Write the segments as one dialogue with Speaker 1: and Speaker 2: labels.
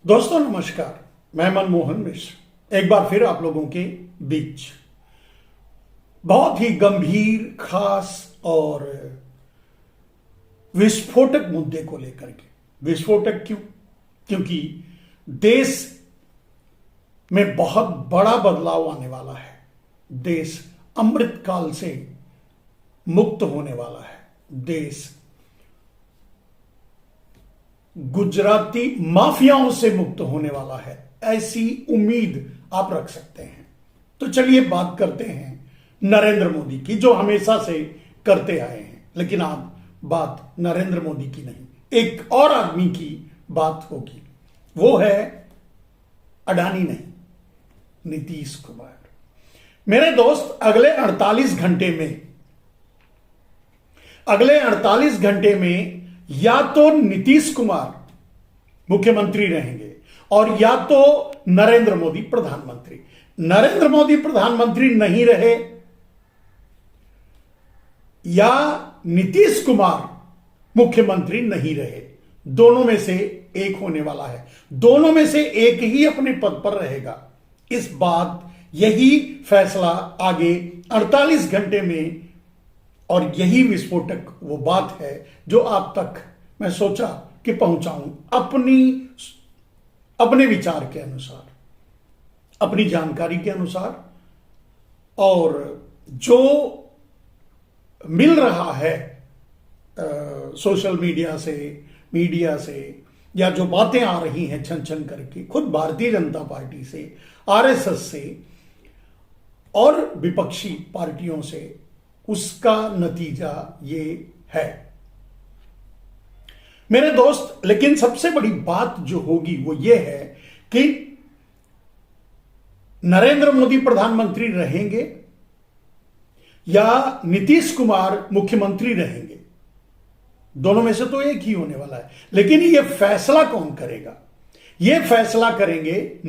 Speaker 1: दोस्तों नमस्कार। मैं मनमोहन मिश्र एक बार फिर आप लोगों के बीच बहुत ही गंभीर, खास और विस्फोटक मुद्दे को लेकर के। विस्फोटक क्यों? क्योंकि देश में बहुत बड़ा बदलाव आने वाला है। देश अमृतकाल से मुक्त होने वाला है। देश गुजराती माफियाओं से मुक्त होने वाला है, ऐसी उम्मीद आप रख सकते हैं। तो चलिए बात करते हैं नरेंद्र मोदी की, जो हमेशा से करते आए हैं। लेकिन आज बात नरेंद्र मोदी की नहीं, एक और आदमी की बात होगी। वो है अडानी नहीं, नीतीश कुमार। मेरे दोस्त, अगले 48 घंटे में या तो नीतीश कुमार मुख्यमंत्री रहेंगे और या तो नरेंद्र मोदी प्रधानमंत्री। नरेंद्र मोदी प्रधानमंत्री नहीं रहे या नीतीश कुमार मुख्यमंत्री नहीं रहे, दोनों में से एक होने वाला है। दोनों में से एक ही अपने पद पर रहेगा। इस बात, यही फैसला आगे 48 घंटे में, और यही विस्फोटक वो बात है जो आप तक मैं सोचा कि पहुंचाऊं अपने विचार के अनुसार, अपनी जानकारी के अनुसार, और जो मिल रहा है सोशल मीडिया से, या जो बातें आ रही हैं छन छन करके खुद भारतीय जनता पार्टी से, आरएसएस से और विपक्षी पार्टियों से, उसका नतीजा ये है मेरे दोस्त। लेकिन सबसे बड़ी बात जो होगी वो ये है कि नरेंद्र मोदी प्रधानमंत्री रहेंगे या नीतीश कुमार मुख्यमंत्री रहेंगे। दोनों में से तो एक ही होने वाला है। लेकिन ये फैसला कौन करेगा? ये फैसला करेंगे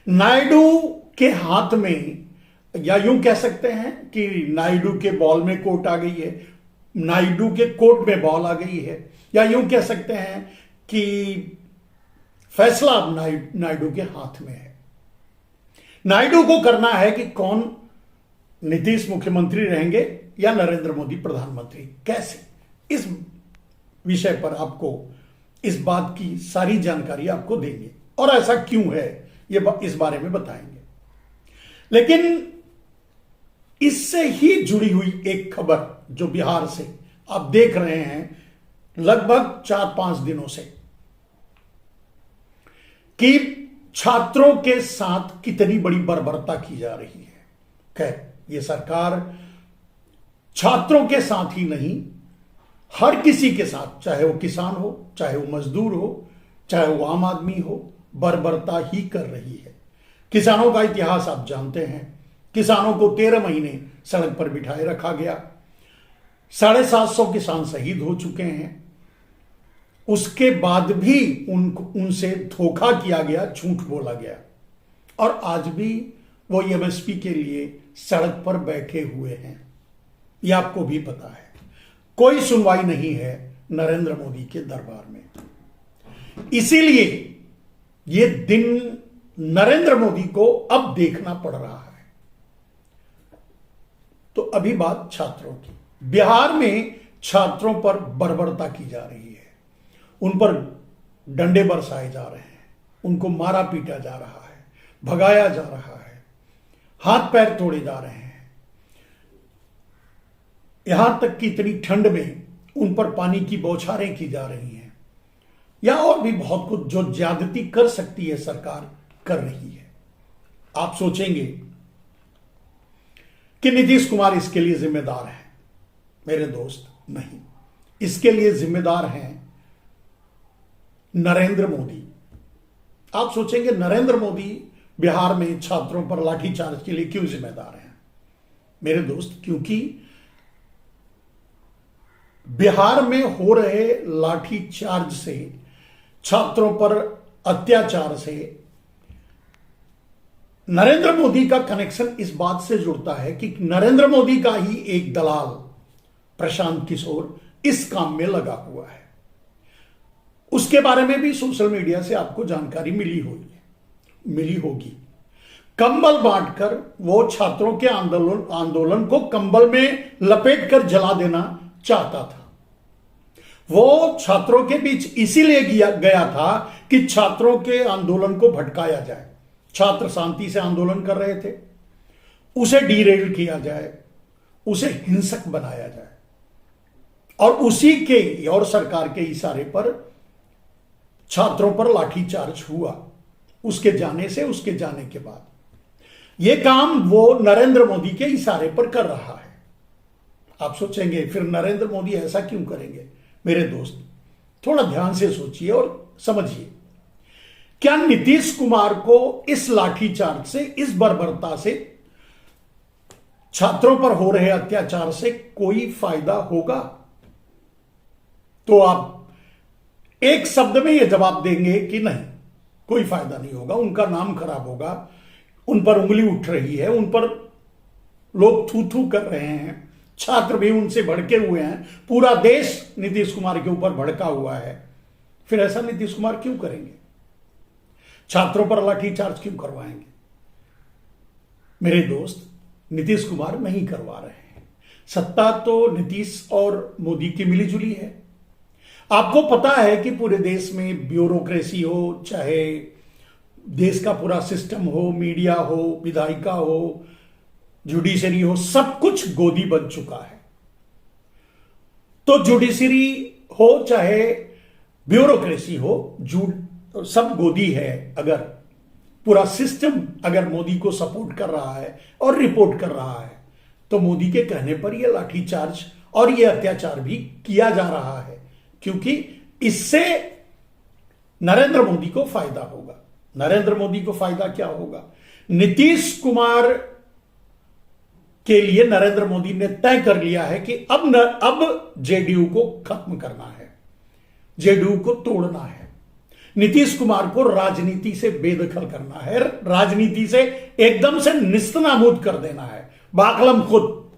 Speaker 1: नायडू के हाथ में, या यूं कह सकते हैं कि नायडू के बॉल में कोर्ट आ गई है, नायडू के कोर्ट में बॉल आ गई है, या यूं कह सकते हैं कि फैसला अब नायडू के हाथ में है। नायडू को करना है कि कौन नीतीश मुख्यमंत्री रहेंगे या नरेंद्र मोदी प्रधानमंत्री। कैसे? इस विषय पर आपको, इस बात की सारी जानकारी आपको देंगे और ऐसा क्यों है ये इस बारे में बताएंगे। लेकिन इससे ही जुड़ी हुई एक खबर जो बिहार से आप देख रहे हैं लगभग 4-5 दिनों से, कि छात्रों के साथ कितनी बड़ी बर्बरता की जा रही है। खैर, ये सरकार छात्रों के साथ ही नहीं, हर किसी के साथ, चाहे वो किसान हो, चाहे वो मजदूर हो, चाहे वो आम आदमी हो, बर्बरता ही कर रही है। किसानों का इतिहास आप जानते हैं। किसानों को 13 महीने सड़क पर बिठाए रखा गया। 750 किसान शहीद हो चुके हैं। उसके बाद भी उनसे धोखा किया गया, झूठ बोला गया, और आज भी वो एमएसपी के लिए सड़क पर बैठे हुए हैं। यह आपको भी पता है। कोई सुनवाई नहीं है नरेंद्र मोदी के दरबार में। इसीलिए ये दिन नरेंद्र मोदी को अब देखना पड़ रहा है। तो अभी बात छात्रों की। बिहार में छात्रों पर बर्बरता की जा रही है। उन पर डंडे बरसाए जा रहे हैं, उनको मारा पीटा जा रहा है, भगाया जा रहा है, हाथ पैर तोड़े जा रहे हैं। यहां तक कि इतनी ठंड में उन पर पानी की बौछारें की जा रही हैं, या और भी बहुत कुछ जो ज्यादती कर सकती है सरकार कर रही है। आप सोचेंगे कि नीतीश कुमार इसके लिए जिम्मेदार है। मेरे दोस्त, नहीं, इसके लिए जिम्मेदार हैं नरेंद्र मोदी। आप सोचेंगे नरेंद्र मोदी बिहार में छात्रों पर लाठीचार्ज के लिए क्यों जिम्मेदार हैं? मेरे दोस्त, क्योंकि बिहार में हो रहे लाठीचार्ज से, छात्रों पर अत्याचार से नरेंद्र मोदी का कनेक्शन इस बात से जुड़ता है कि नरेंद्र मोदी का ही एक दलाल प्रशांत किशोर इस काम में लगा हुआ है। उसके बारे में भी सोशल मीडिया से आपको जानकारी मिली होगी। कंबल बांटकर वो छात्रों के आंदोलन को कंबल में लपेटकर जला देना चाहता था। वो छात्रों के बीच इसीलिए गया था कि छात्रों के आंदोलन को भटकाया जाए। छात्र शांति से आंदोलन कर रहे थे, उसे डीरेल किया जाए, उसे हिंसक बनाया जाए, और उसी के और सरकार के इशारे पर छात्रों पर लाठीचार्ज हुआ। उसके जाने के बाद यह काम वो नरेंद्र मोदी के इशारे पर कर रहा है। आप सोचेंगे फिर नरेंद्र मोदी ऐसा क्यों करेंगे? मेरे दोस्त, थोड़ा ध्यान से सोचिए और समझिए। क्या नीतीश कुमार को इस लाठीचार्ज से, इस बर्बरता से, छात्रों पर हो रहे अत्याचार से कोई फायदा होगा? तो आप एक शब्द में यह जवाब देंगे कि नहीं, कोई फायदा नहीं होगा, उनका नाम खराब होगा, उन पर उंगली उठ रही है, उन पर लोग थू थू कर रहे हैं, छात्र भी उनसे भड़के हुए हैं, पूरा देश नीतीश कुमार के ऊपर भड़का हुआ है। फिर ऐसा नीतीश कुमार क्यों करेंगे? छात्रों पर लाठीचार्ज क्यों करवाएंगे? मेरे दोस्त, नीतीश कुमार नहीं करवा रहे हैं। सत्ता तो नीतीश और मोदी की मिलीजुली है। आपको पता है कि पूरे देश में ब्यूरोक्रेसी हो, चाहे देश का पूरा सिस्टम हो, मीडिया हो, विधायिका हो, जुडिशरी हो, सब कुछ गोदी बन चुका है। तो जुडिशरी हो चाहे ब्यूरोक्रेसी हो, सब गोदी है। अगर पूरा सिस्टम अगर मोदी को सपोर्ट कर रहा है और रिपोर्ट कर रहा है, तो मोदी के कहने पर यह लाठीचार्ज और यह अत्याचार भी किया जा रहा है, क्योंकि इससे नरेंद्र मोदी को फायदा होगा। नरेंद्र मोदी को फायदा क्या होगा? नीतीश कुमार के लिए नरेंद्र मोदी ने तय कर लिया है कि अब जेडीयू को खत्म करना है, जेडीयू को तोड़ना है, नीतीश कुमार को राजनीति से बेदखल करना है, राजनीति से एकदम से निस्तनाबूद कर देना है, बाकलम खुद।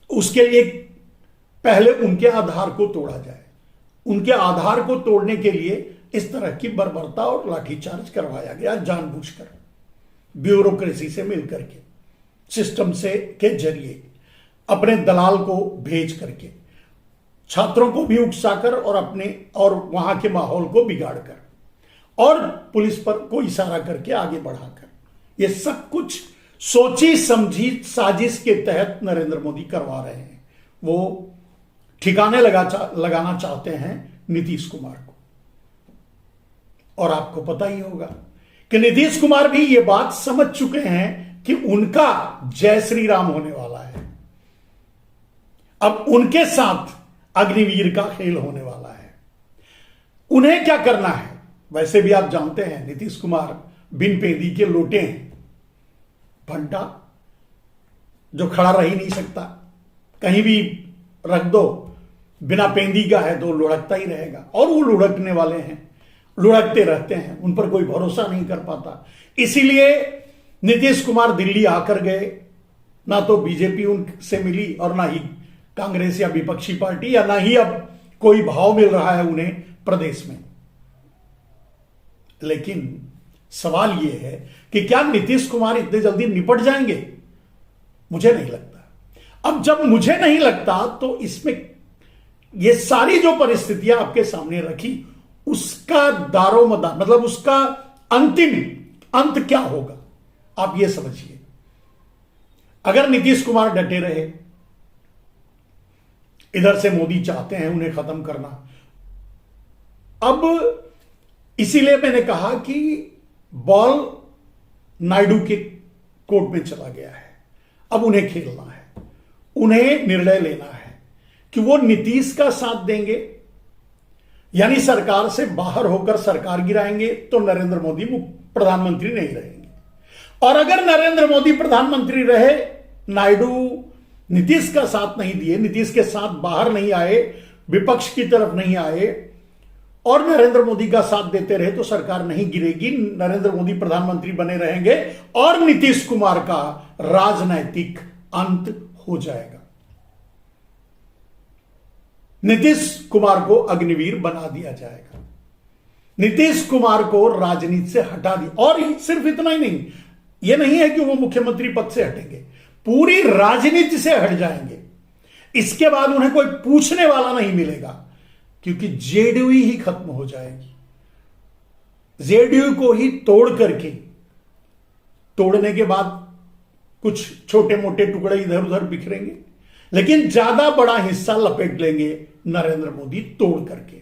Speaker 1: उसके लिए पहले उनके आधार को तोड़ा जाए। उनके आधार को तोड़ने के लिए इस तरह की बर्बरता और लाठीचार्ज करवाया गया, जानबूझकर, ब्यूरोक्रेसी से मिलकर के, सिस्टम से के जरिए, अपने दलाल को भेज करके, छात्रों को भी उकसाकर और वहां के माहौल को बिगाड़कर, और पुलिस पर को इशारा करके आगे बढ़ाकर। यह सब कुछ सोची समझी साजिश के तहत नरेंद्र मोदी करवा रहे हैं। वो ठिकाने लगाना चाहते हैं नीतीश कुमार को। और आपको पता ही होगा कि नीतीश कुमार भी ये बात समझ चुके हैं कि उनका जय श्री राम होने वाला है। अब उनके साथ अग्निवीर का खेल होने वाला है। उन्हें क्या करना है? वैसे भी आप जानते हैं नीतीश कुमार बिन पेंदी के लोटे हैं, भंटा जो खड़ा रह ही नहीं सकता, कहीं भी रख दो, बिना पेंदी का है तो लुढ़कता ही रहेगा। और वो लुढ़कने वाले हैं, लुढ़कते रहते हैं, उन पर कोई भरोसा नहीं कर पाता। इसीलिए नीतीश कुमार दिल्ली आकर गए, ना तो बीजेपी उनसे मिली और ना ही कांग्रेस या विपक्षी पार्टी, या ना ही अब कोई भाव मिल रहा है उन्हें प्रदेश में। लेकिन सवाल यह है कि क्या नीतीश कुमार इतने जल्दी निपट जाएंगे? मुझे नहीं लगता। अब जब मुझे नहीं लगता, तो इसमें ये सारी जो परिस्थितियां आपके सामने रखी, उसका दारोमदार, मतलब उसका अंतिम अंत क्या होगा, आप ये समझिए। अगर नीतीश कुमार डटे रहे, इधर से मोदी चाहते हैं उन्हें खत्म करना। अब इसीलिए मैंने कहा कि बॉल नायडू के कोर्ट में चला गया है। अब उन्हें खेलना है, उन्हें निर्णय लेना है कि वो नीतीश का साथ देंगे, यानी सरकार से बाहर होकर सरकार गिराएंगे, तो नरेंद्र मोदी प्रधानमंत्री नहीं रहेंगे। और अगर नरेंद्र मोदी प्रधानमंत्री रहे, नायडू नीतीश का साथ नहीं दिए, नीतीश के साथ बाहर नहीं आए, विपक्ष की तरफ नहीं आए, और नरेंद्र मोदी का साथ देते रहे, तो सरकार नहीं गिरेगी, नरेंद्र मोदी प्रधानमंत्री बने रहेंगे और नीतीश कुमार का राजनैतिक अंत हो जाएगा। नीतीश कुमार को अग्निवीर बना दिया जाएगा, नीतीश कुमार को राजनीति से हटा दिया। और सिर्फ इतना ही नहीं, यह नहीं है कि वो मुख्यमंत्री पद से हटेंगे, पूरी राजनीति से हट जाएंगे। इसके बाद उन्हें कोई पूछने वाला नहीं मिलेगा, क्योंकि जेडीयू ही खत्म हो जाएगी। जेडीयू को ही तोड़ने के बाद कुछ छोटे मोटे टुकड़े इधर उधर बिखरेंगे, लेकिन ज्यादा बड़ा हिस्सा लपेट लेंगे नरेंद्र मोदी तोड़ करके।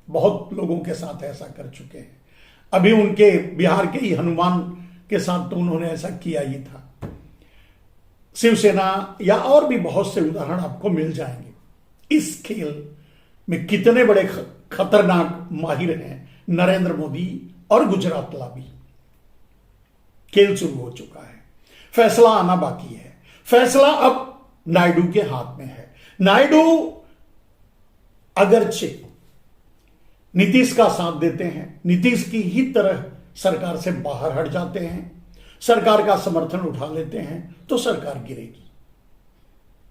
Speaker 1: बहुत लोगों के साथ ऐसा कर चुके हैं। अभी उनके बिहार के ही हनुमान के साथ तो उन्होंने ऐसा किया ही था। शिवसेना या और भी बहुत से उदाहरण आपको मिल जाएंगे। इस खेल में कितने बड़े खतरनाक माहिर हैं नरेंद्र मोदी और गुजरात लाबी। खेल शुरू हो चुका है, फैसला आना बाकी है। फैसला अब नायडू के हाथ में है। नायडू अगरचे नीतीश का साथ देते हैं, नीतीश की ही तरह सरकार से बाहर हट जाते हैं, सरकार का समर्थन उठा लेते हैं, तो सरकार गिरेगी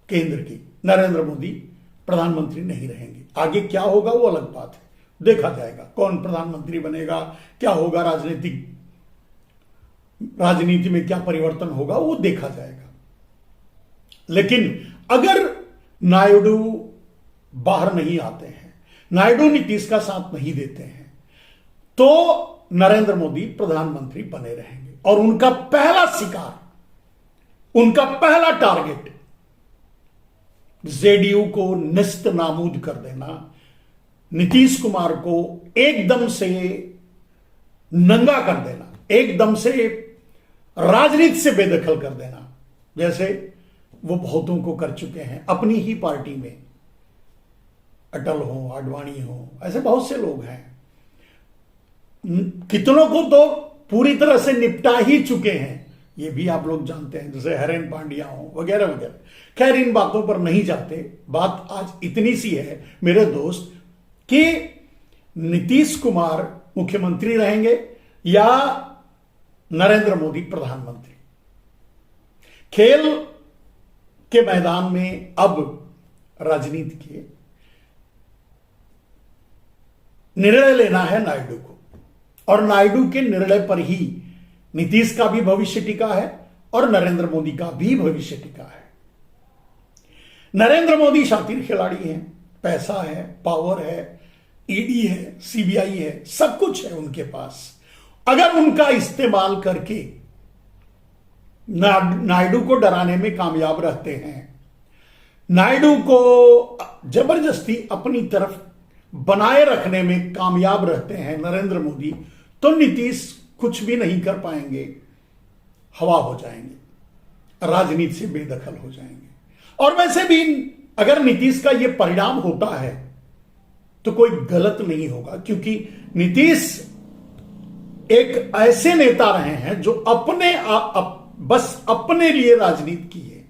Speaker 1: केंद्र की। नरेंद्र मोदी प्रधानमंत्री नहीं रहेंगे। आगे क्या होगा वो अलग बात है, देखा जाएगा कौन प्रधानमंत्री बनेगा, क्या होगा, राजनीति में क्या परिवर्तन होगा वो देखा जाएगा। लेकिन अगर नायडू बाहर नहीं आते हैं, नायडू नीतीश का साथ नहीं देते हैं, तो नरेंद्र मोदी प्रधानमंत्री बने रहेंगे। और उनका पहला शिकार, उनका पहला टारगेट जेडीयू को निस्त नाबूद कर देना, नीतीश कुमार को एकदम से नंगा कर देना, एकदम से राजनीति से बेदखल कर देना, जैसे वो बहुतों को कर चुके हैं अपनी ही पार्टी में। अटल हो, आडवाणी हो, ऐसे बहुत से लोग हैं। कितनों को तो पूरी तरह से निपटा ही चुके हैं, ये भी आप लोग जानते हैं, जैसे हरेन पांड्या हो वगैरह वगैरह। खैर इन बातों पर नहीं जाते। बात आज इतनी सी है मेरे दोस्त कि नीतीश कुमार मुख्यमंत्री रहेंगे या नरेंद्र मोदी प्रधानमंत्री। खेल के मैदान में अब राजनीति के निर्णय लेना है नायडू को, और नायडू के निर्णय पर ही नीतीश का भी भविष्य टिका है और नरेंद्र मोदी का भी भविष्य टिका है। नरेंद्र मोदी शातिर खिलाड़ी हैं, पैसा है, पावर है, ईडी है, सीबीआई है, सब कुछ है उनके पास। अगर उनका इस्तेमाल करके नायडू को डराने में कामयाब रहते हैं, नायडू को जबरदस्ती अपनी तरफ बनाए रखने में कामयाब रहते हैं नरेंद्र मोदी, तो नीतीश कुछ भी नहीं कर पाएंगे, हवा हो जाएंगे, राजनीति से बेदखल हो जाएंगे। और वैसे भी अगर नीतीश का यह परिणाम होता है तो कोई गलत नहीं होगा, क्योंकि नीतीश एक ऐसे नेता रहे हैं जो बस अपने लिए राजनीति की है।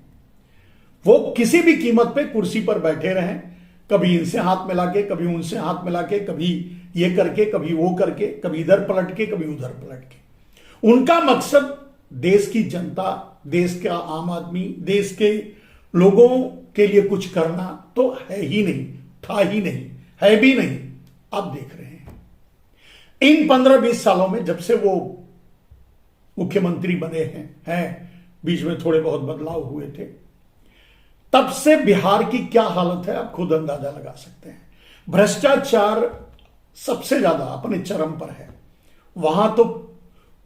Speaker 1: वो किसी भी कीमत पे कुर्सी पर बैठे रहें, कभी इनसे हाथ मिला के, कभी उनसे हाथ मिला के, कभी ये करके, कभी वो करके, कभी इधर पलट के, कभी उधर पलट के। उनका मकसद देश की जनता, देश का आम आदमी, देश के लोगों के लिए कुछ करना तो है ही नहीं, था ही नहीं, है भी नहीं। आप देख रहे हैं इन 15-20 सालों में, जब से वो मुख्यमंत्री बने हैं, बीच में थोड़े बहुत बदलाव हुए थे, तब से बिहार की क्या हालत है आप खुद अंदाजा लगा सकते हैं। भ्रष्टाचार सबसे ज्यादा अपने चरम पर है। वहां तो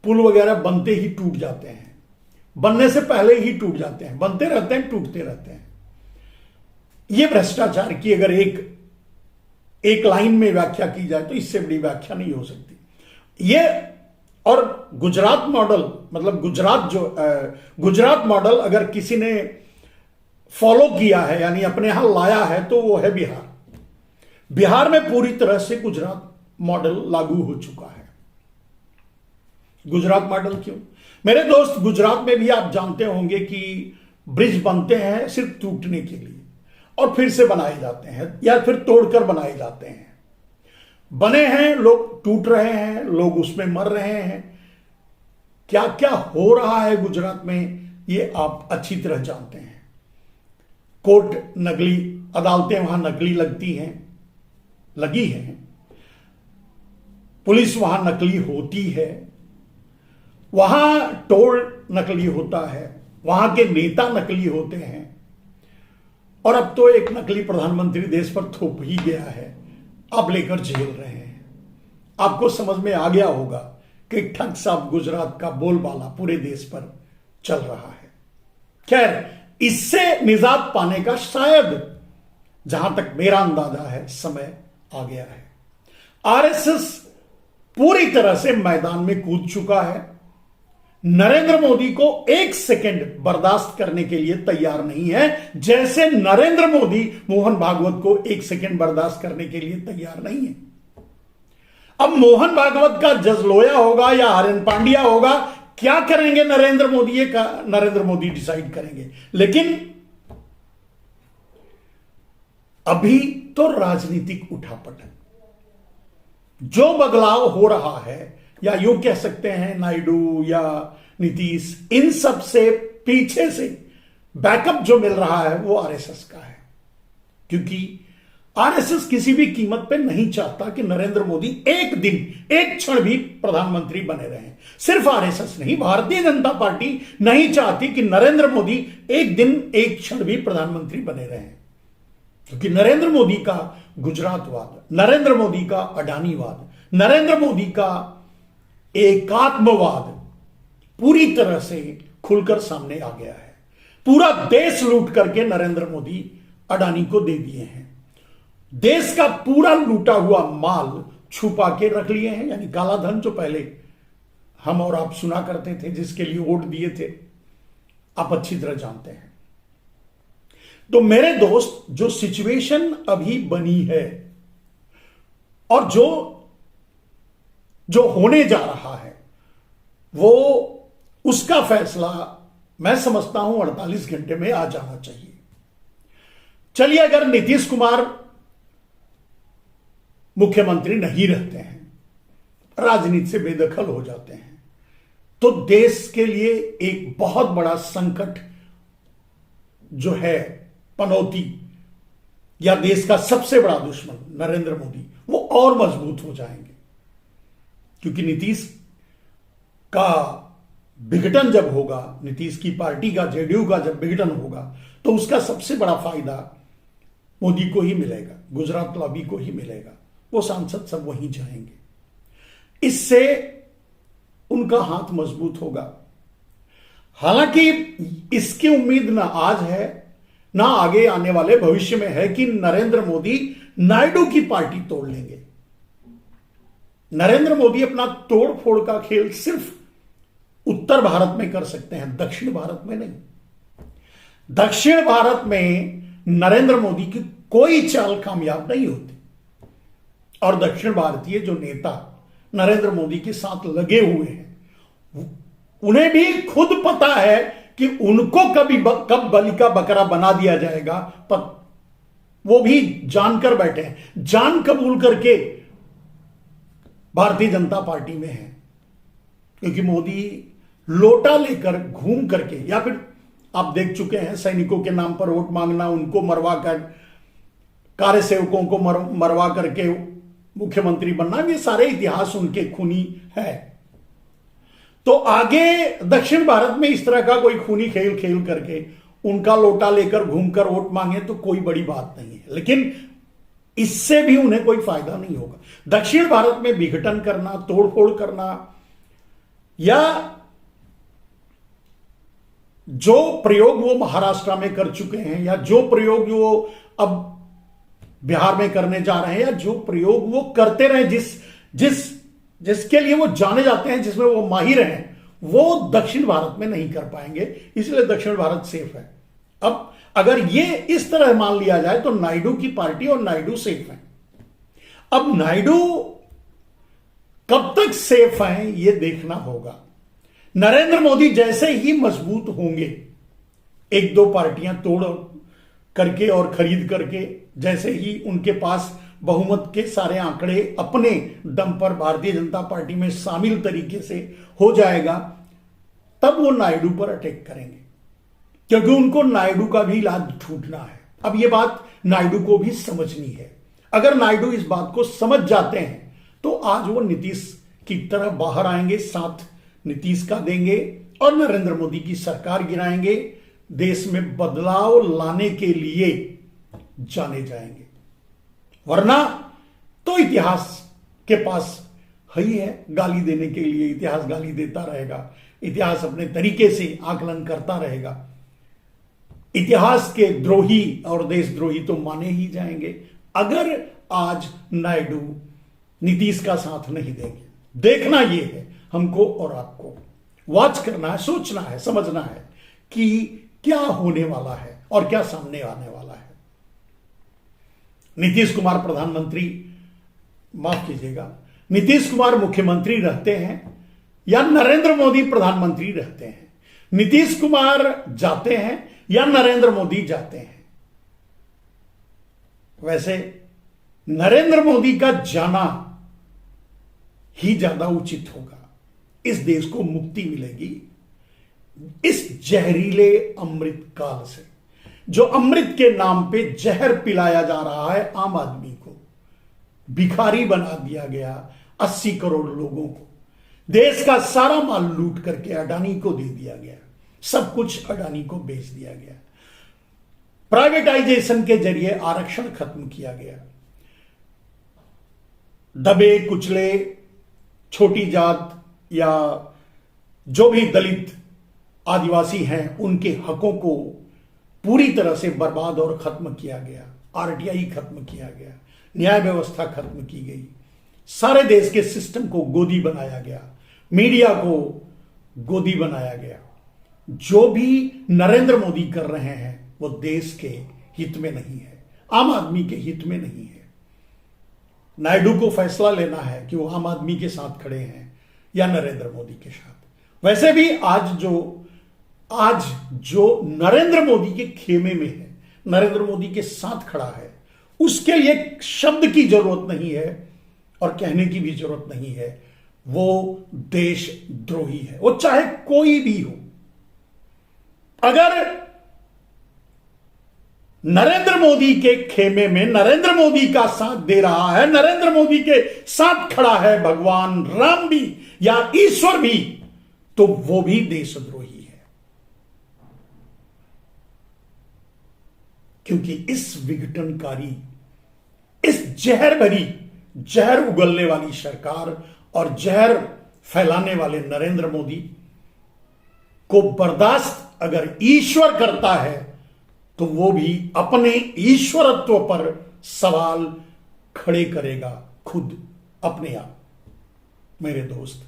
Speaker 1: पुल वगैरह बनते ही टूट जाते हैं, बनने से पहले ही टूट जाते हैं, बनते रहते हैं, टूटते रहते हैं। यह भ्रष्टाचार की अगर एक लाइन में व्याख्या की जाए तो इससे बड़ी व्याख्या नहीं हो सकती। यह और गुजरात मॉडल, मतलब गुजरात मॉडल अगर किसी ने फॉलो किया है, यानी अपने यहां लाया है, तो वो है बिहार। बिहार में पूरी तरह से गुजरात मॉडल लागू हो चुका है। गुजरात मॉडल क्यों? मेरे दोस्त, गुजरात में भी आप जानते होंगे कि ब्रिज बनते हैं सिर्फ टूटने के लिए और फिर से बनाए जाते हैं या फिर तोड़कर बनाए जाते हैं। बने हैं, लोग टूट रहे हैं, लोग उसमें मर रहे हैं। क्या क्या हो रहा है गुजरात में ये आप अच्छी तरह जानते हैं। कोर्ट नगली अदालतें वहां नकली लगती हैं, लगी हैं, पुलिस वहां नकली होती है, वहां टोल नकली होता है, वहां के नेता नकली होते हैं, और अब तो एक नकली प्रधानमंत्री देश पर थोप ही गया है, आप लेकर झेल रहे हैं। आपको समझ में आ गया होगा कि ठग साहब गुजरात का बोलबाला पूरे देश पर चल रहा है। खैर, इससे निजात पाने का शायद, जहां तक मेरा अंदाजा है, समय आ गया है। आरएसएस पूरी तरह से मैदान में कूद चुका है। नरेंद्र मोदी को एक सेकंड बर्दाश्त करने के लिए तैयार नहीं है, जैसे नरेंद्र मोदी मोहन भागवत को एक सेकंड बर्दाश्त करने के लिए तैयार नहीं है। अब मोहन भागवत का जजलोया होगा या आर्यन पांड्या होगा, क्या करेंगे नरेंद्र मोदी, ये नरेंद्र मोदी डिसाइड करेंगे। लेकिन अभी तो राजनीतिक उठापटक, जो बदलाव हो रहा है, या यूं कह सकते हैं नायडू या नीतीश, इन सब से पीछे से बैकअप जो मिल रहा है वो आरएसएस का है। क्योंकि आरएसएस किसी भी कीमत पे नहीं चाहता कि नरेंद्र मोदी एक दिन, एक क्षण भी प्रधानमंत्री बने रहें। सिर्फ आरएसएस नहीं, भारतीय जनता पार्टी नहीं चाहती कि नरेंद्र मोदी एक दिन, एक क्षण भी प्रधानमंत्री बने रहें। क्योंकि नरेंद्र मोदी का गुजरातवाद, नरेंद्र मोदी का अडानीवाद, नरेंद्र मोदी का एकात्मवाद पूरी तरह से खुलकर सामने आ गया है। पूरा देश लूट करके नरेंद्र मोदी अडानी को दे दिए हैं। देश का पूरा लूटा हुआ माल छुपा के रख लिए हैं, यानी काला धन जो पहले हम और आप सुना करते थे, जिसके लिए वोट दिए थे, आप अच्छी तरह जानते हैं। तो मेरे दोस्त, जो सिचुएशन अभी बनी है और जो होने जा रहा है, वो उसका फैसला मैं समझता हूं 48 घंटे में आ जाना चाहिए। चलिए, अगर नीतीश कुमार मुख्यमंत्री नहीं रहते हैं, राजनीति से बेदखल हो जाते हैं, तो देश के लिए एक बहुत बड़ा संकट जो है पनौती, या देश का सबसे बड़ा दुश्मन नरेंद्र मोदी, वो और मजबूत हो जाएंगे। क्योंकि नीतीश का विघटन जब होगा, नीतीश की पार्टी का, जेडीयू का जब विघटन होगा, तो उसका सबसे बड़ा फायदा मोदी को ही मिलेगा, गुजरात लॉबी को ही मिलेगा। वो सांसद सब वहीं जाएंगे, इससे उनका हाथ मजबूत होगा। हालांकि इसकी उम्मीद ना आज है, ना आगे आने वाले भविष्य में है कि नरेंद्र मोदी नायडू की पार्टी तोड़ लेंगे। नरेंद्र मोदी अपना तोड़ फोड़ का खेल सिर्फ उत्तर भारत में कर सकते हैं, दक्षिण भारत में नहीं। दक्षिण भारत में नरेंद्र मोदी की कोई चाल कामयाब नहीं होती, और दक्षिण भारतीय जो नेता नरेंद्र मोदी के साथ लगे हुए हैं, उन्हें भी खुद पता है कि उनको कब बलि का बकरा बना दिया जाएगा, पर वो भी जानकर बैठे हैं, जान कबूल करके भारतीय जनता पार्टी में है। क्योंकि मोदी लोटा लेकर घूम करके, या फिर आप देख चुके हैं सैनिकों के नाम पर वोट मांगना, उनको मरवा कर, कार्य सेवकों को मरवा करके मुख्यमंत्री बनना, ये सारे इतिहास उनके खूनी है। तो आगे दक्षिण भारत में इस तरह का कोई खूनी खेल खेल करके उनका लोटा लेकर घूमकर वोट मांगे तो कोई बड़ी बात नहीं है, लेकिन इससे भी उन्हें कोई फायदा नहीं होगा। दक्षिण भारत में विघटन करना, तोड़फोड़ करना, या जो प्रयोग वो महाराष्ट्र में कर चुके हैं, या जो प्रयोग वो अब बिहार में करने जा रहे हैं, या जो प्रयोग वो करते रहे, जिसके लिए वो जाने जाते हैं, जिसमें वो माहिर हैं, वो दक्षिण भारत में नहीं कर पाएंगे। इसलिए दक्षिण भारत सेफ है। अब अगर ये इस तरह मान लिया जाए तो नायडू की पार्टी और नायडू सेफ है। अब नायडू कब तक सेफ हैं ये देखना होगा। नरेंद्र मोदी जैसे ही मजबूत होंगे, एक दो पार्टियां तोड़ करके और खरीद करके, जैसे ही उनके पास बहुमत के सारे आंकड़े अपने दम पर भारतीय जनता पार्टी में शामिल तरीके से हो जाएगा, तब वो नायडू पर अटैक करेंगे, क्योंकि उनको नायडू का भी इलाज छूटना है। अब यह बात नायडू को भी समझनी है। अगर नायडू इस बात को समझ जाते हैं तो आज वो नीतीश की तरह बाहर आएंगे, साथ नीतीश का देंगे और नरेंद्र मोदी की सरकार गिराएंगे, देश में बदलाव लाने के लिए जाने जाएंगे। वरना तो इतिहास के पास ही है गाली देने के लिए, इतिहास गाली देता रहेगा, इतिहास अपने तरीके से आकलन करता रहेगा। इतिहास के द्रोही और देशद्रोही तो माने ही जाएंगे अगर आज नायडू नीतीश का साथ नहीं देंगे। देखना यह है हमको और आपको, वॉच करना है, सोचना है, समझना है कि क्या होने वाला है और क्या सामने आने वाला है। नीतीश कुमार प्रधानमंत्री, माफ कीजिएगा, नीतीश कुमार मुख्यमंत्री रहते हैं या नरेंद्र मोदी प्रधानमंत्री रहते हैं, नीतीश कुमार जाते हैं या नरेंद्र मोदी जाते हैं। वैसे नरेंद्र मोदी का जाना ही ज्यादा उचित होगा। इस देश को मुक्ति मिलेगी इस जहरीले अमृत काल से, जो अमृत के नाम पे जहर पिलाया जा रहा है आम आदमी को। भिखारी बना दिया गया 80 करोड़ लोगों को, देश का सारा माल लूट करके अडानी को दे दिया गया, सब कुछ अडानी को बेच दिया गया, प्राइवेटाइजेशन के जरिए आरक्षण खत्म किया गया, दबे कुचले छोटी जात या जो भी दलित आदिवासी हैं उनके हकों को पूरी तरह से बर्बाद और खत्म किया गया, आरटीआई खत्म किया गया, न्याय व्यवस्था खत्म की गई, सारे देश के सिस्टम को गोदी बनाया गया, मीडिया को गोदी बनाया गया। जो भी नरेंद्र मोदी कर रहे हैं वो देश के हित में नहीं है, आम आदमी के हित में नहीं है। नायडू को फैसला लेना है कि वो आम आदमी के साथ खड़े हैं या नरेंद्र मोदी के साथ। वैसे भी आज जो नरेंद्र मोदी के खेमे में है, नरेंद्र मोदी के साथ खड़ा है, उसके लिए शब्द की जरूरत नहीं है और कहने की भी जरूरत नहीं है, वो देशद्रोही है, वो चाहे कोई भी हो। अगर नरेंद्र मोदी के खेमे में नरेंद्र मोदी का साथ दे रहा है, नरेंद्र मोदी के साथ खड़ा है भगवान राम भी या ईश्वर भी, तो वो भी देशद्रोही है। क्योंकि इस विघटनकारी, इस जहर भरी, जहर उगलने वाली सरकार और जहर फैलाने वाले नरेंद्र मोदी को बर्दाश्त अगर ईश्वर करता है तो वो भी अपने ईश्वरत्व पर सवाल खड़े करेगा खुद अपने आप। मेरे दोस्त,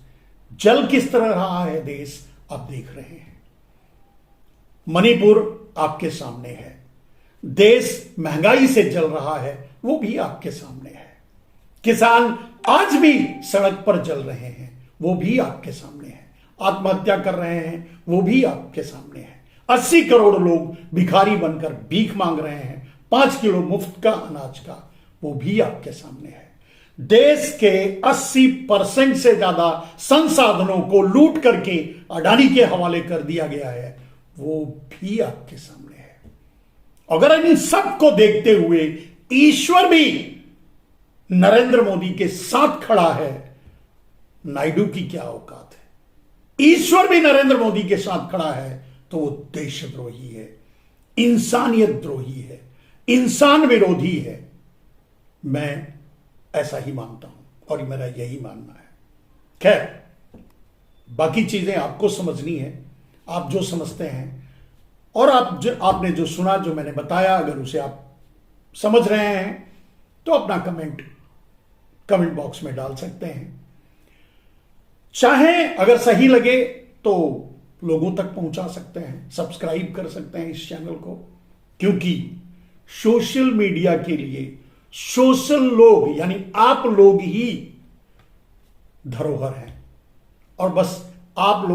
Speaker 1: जल किस तरह रहा है देश आप देख रहे हैं। मणिपुर आपके सामने है, देश महंगाई से जल रहा है वो भी आपके सामने है, किसान आज भी सड़क पर जल रहे हैं वो भी आपके सामने है, आत्महत्या कर रहे हैं वो भी आपके सामने है, 80 करोड़ लोग भिखारी बनकर भीख मांग रहे हैं 5 किलो मुफ्त का अनाज का, वो भी आपके सामने है। देश के 80% से ज्यादा संसाधनों को लूट करके अडानी के हवाले कर दिया गया है, वो भी आपके सामने है। अगर इन सब को देखते हुए ईश्वर भी नरेंद्र मोदी के साथ खड़ा है, नायडू की क्या औकात है। ईश्वर भी नरेंद्र मोदी के साथ खड़ा है तो वो देशद्रोही है, इंसानियत द्रोही है, इंसान विरोधी है। मैं ऐसा ही मानता हूं और मेरा यही मानना है। खैर, बाकी चीजें आपको समझनी है, आप जो समझते हैं और आपने जो सुना, जो मैंने बताया, अगर उसे आप समझ रहे हैं तो अपना कमेंट बॉक्स में डाल सकते हैं। चाहे अगर सही लगे तो लोगों तक पहुंचा सकते हैं, सब्सक्राइब कर सकते हैं इस चैनल को, क्योंकि सोशल मीडिया के लिए सोशल लोग यानी आप लोग ही धरोहर हैं और बस आप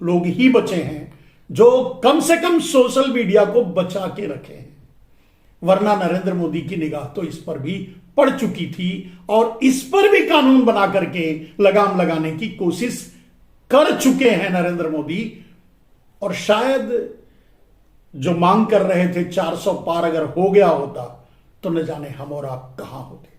Speaker 1: लोग ही बचे हैं जो कम से कम सोशल मीडिया को बचा के रखे हैं। वरना नरेंद्र मोदी की निगाह तो इस पर भी पड़ चुकी थी और इस पर भी कानून बना करके लगाम लगाने की कोशिश कर चुके हैं नरेंद्र मोदी। और शायद जो मांग कर रहे थे 400 पार अगर हो गया होता तो न जाने हम और आप कहां होते।